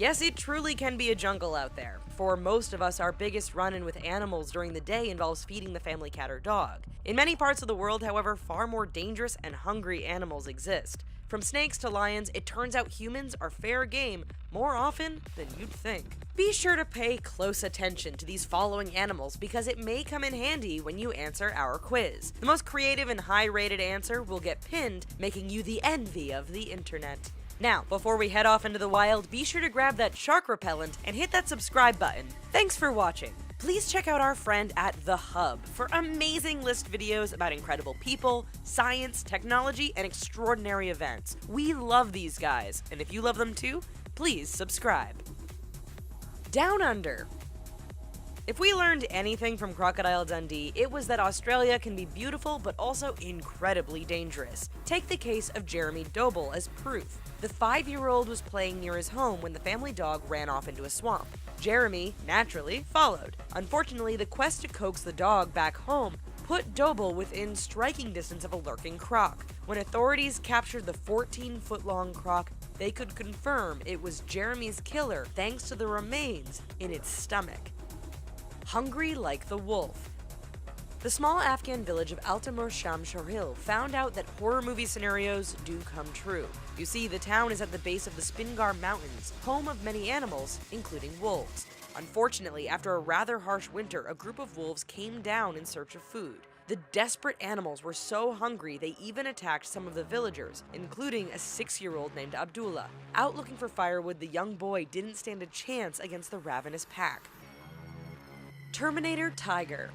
Yes, it truly can be a jungle out there. For most of us, our biggest run-in with animals during the day involves feeding the family cat or dog. In many parts of the world, however, far more dangerous and hungry animals exist. From snakes to lions, it turns out humans are fair game more often than you'd think. Be sure to pay close attention to these following animals because it may come in handy when you answer our quiz. The most creative and high-rated answer will get pinned, making you the envy of the internet. Now, before we head off into the wild, be sure to grab that shark repellent and hit that subscribe button. Thanks for watching. Please check out our friend at The Hub for amazing list videos about incredible people, science, technology, and extraordinary events. We love these guys, and if you love them too, please subscribe. Down Under. If we learned anything from Crocodile Dundee, it was that Australia can be beautiful but also incredibly dangerous. Take the case of Jeremy Doble as proof. The 5-year-old was playing near his home when the family dog ran off into a swamp. Jeremy, naturally, followed. Unfortunately, the quest to coax the dog back home put Doble within striking distance of a lurking croc. When authorities captured the 14-foot-long croc, they could confirm it was Jeremy's killer thanks to the remains in its stomach. Hungry like the wolf. The small Afghan village of Altamur Sham Shorhil found out that horror movie scenarios do come true. You see, the town is at the base of the Spingar Mountains, home of many animals, including wolves. Unfortunately, after a rather harsh winter, a group of wolves came down in search of food. The desperate animals were so hungry they even attacked some of the villagers, including a 6-year-old named Abdullah. Out looking for firewood, the young boy didn't stand a chance against the ravenous pack. Terminator Tiger.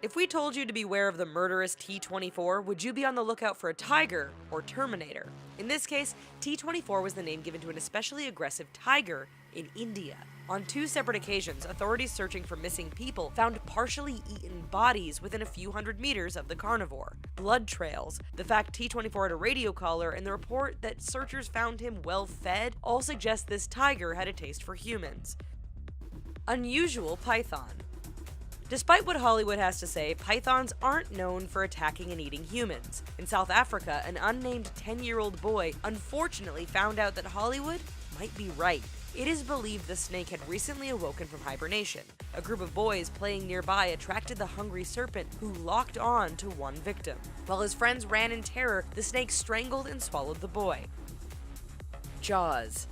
If we told you to beware of the murderous T-24, would you be on the lookout for a tiger or Terminator? In this case, T-24 was the name given to an especially aggressive tiger in India. On 2 separate occasions, authorities searching for missing people found partially eaten bodies within a few hundred meters of the carnivore. Blood trails, the fact T-24 had a radio collar, and the report that searchers found him well fed all suggest this tiger had a taste for humans. Unusual python. Despite what Hollywood has to say, pythons aren't known for attacking and eating humans. In South Africa, an unnamed 10-year-old boy unfortunately found out that Hollywood might be right. It is believed the snake had recently awoken from hibernation. A group of boys playing nearby attracted the hungry serpent, who locked on to one victim. While his friends ran in terror, the snake strangled and swallowed the boy. Jaws.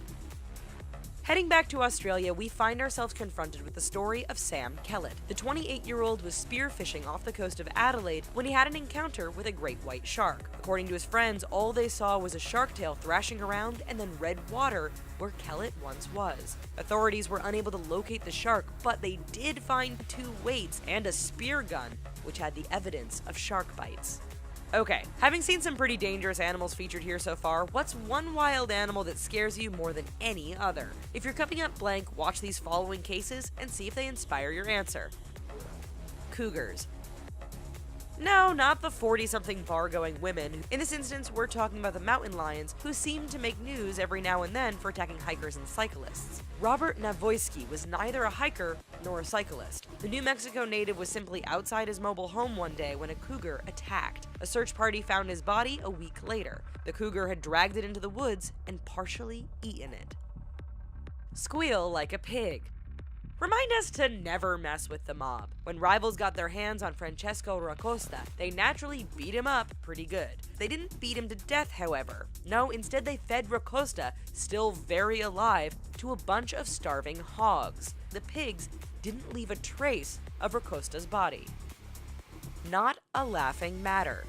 Heading back to Australia, we find ourselves confronted with the story of Sam Kellett. The 28-year-old was spearfishing off the coast of Adelaide when he had an encounter with a great white shark. According to his friends, all they saw was a shark tail thrashing around and then red water where Kellett once was. Authorities were unable to locate the shark, but they did find 2 weights and a spear gun, which had the evidence of shark bites. Okay, having seen some pretty dangerous animals featured here so far, what's one wild animal that scares you more than any other? If you're coming up blank, watch these following cases and see if they inspire your answer. Cougars. No, not the 40-something bar-going women. In this instance, we're talking about the mountain lions, who seem to make news every now and then for attacking hikers and cyclists. Robert Navoyski was neither a hiker nor a cyclist. The New Mexico native was simply outside his mobile home one day when a cougar attacked. A search party found his body a week later. The cougar had dragged it into the woods and partially eaten it. Squeal like a pig. Remind us to never mess with the mob. When rivals got their hands on Francesco Racosta, they naturally beat him up pretty good. They didn't beat him to death, however. No, instead they fed Racosta, still very alive, to a bunch of starving hogs. The pigs didn't leave a trace of Racosta's body. Not a laughing matter.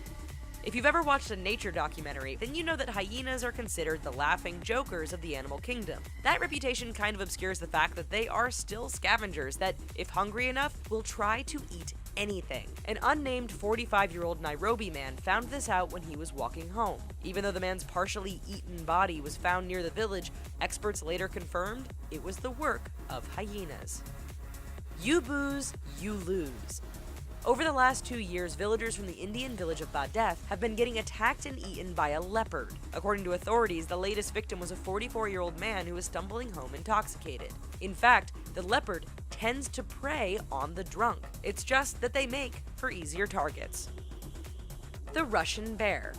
If you've ever watched a nature documentary, then you know that hyenas are considered the laughing jokers of the animal kingdom. That reputation kind of obscures the fact that they are still scavengers that, if hungry enough, will try to eat anything. An unnamed 45-year-old Nairobi man found this out when he was walking home. Even though the man's partially eaten body was found near the village, experts later confirmed it was the work of hyenas. You booze, you lose. Over the last 2 years, villagers from the Indian village of Badeth have been getting attacked and eaten by a leopard. According to authorities, the latest victim was a 44-year-old man who was stumbling home intoxicated. In fact, the leopard tends to prey on the drunk. It's just that they make for easier targets. The Russian bear.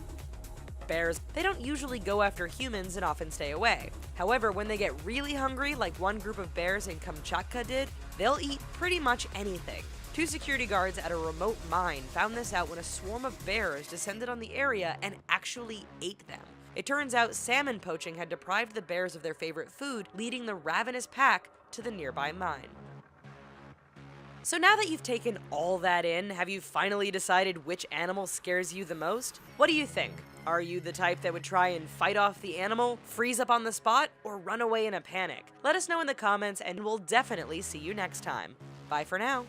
bears, they don't usually go after humans and often stay away. However, when they get really hungry, like one group of bears in Kamchatka did, they'll eat pretty much anything. 2 security guards at a remote mine found this out when a swarm of bears descended on the area and actually ate them. It turns out salmon poaching had deprived the bears of their favorite food, leading the ravenous pack to the nearby mine. So now that you've taken all that in, have you finally decided which animal scares you the most? What do you think? Are you the type that would try and fight off the animal, freeze up on the spot, or run away in a panic? Let us know in the comments and we'll definitely see you next time. Bye for now.